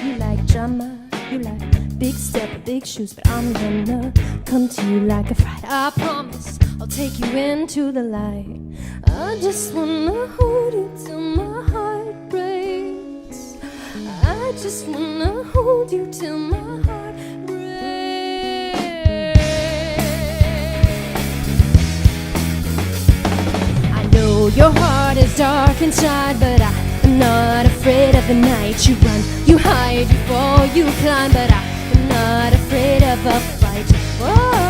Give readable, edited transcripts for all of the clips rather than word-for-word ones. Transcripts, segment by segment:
You like drama, you like big step, big shoes, but I'm gonna come to you like a fright. I promise I'll take you into the light. I just wanna hold you till my heart breaks. I just wanna hold you till my heart breaks. I know your heart is dark inside, but I'm not afraid of the night. You run, you hide, you fall, you climb, but I'm not afraid of a fight. Whoa.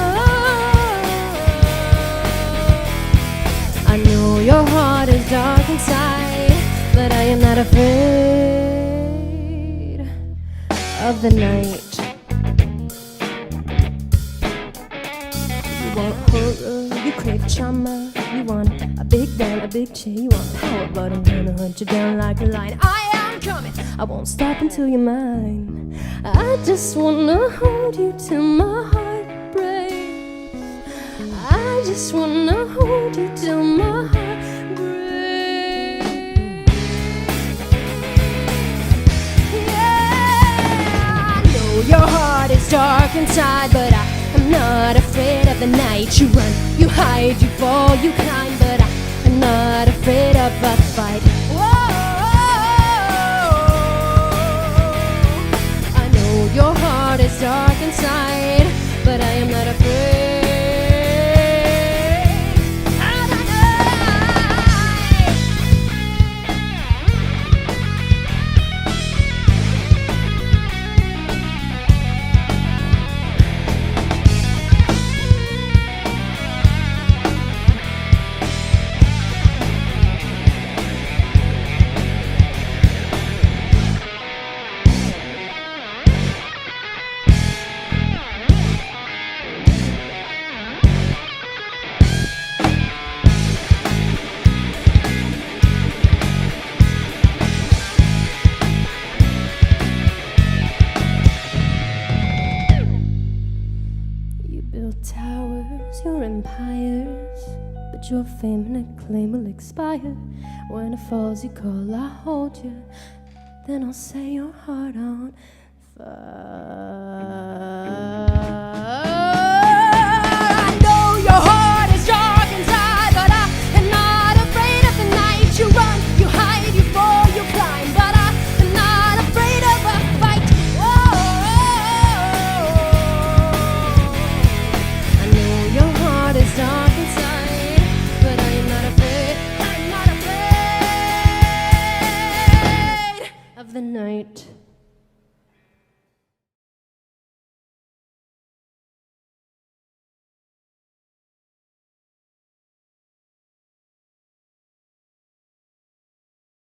I know your heart is dark inside, but I am not afraid of the night. You want horror, you crave trauma, you want a big band, a big chair, you want power, but I'm gonna hunt you down like a lion. I am coming, I won't stop until you're mine. I just wanna hold you till my heart breaks. I just wanna hold you till my heart breaks. Yeah, I know your heart is dark inside, but I'm not afraid of the night. You run, you hide, you fall, you climb, but I'm not afraid of a fight. Whoa. I know your heart is dark inside, but I am not afraid. Towers, your empires, but your fame and acclaim will expire. When it falls, you call, I hold you, then I'll set your heart on fire.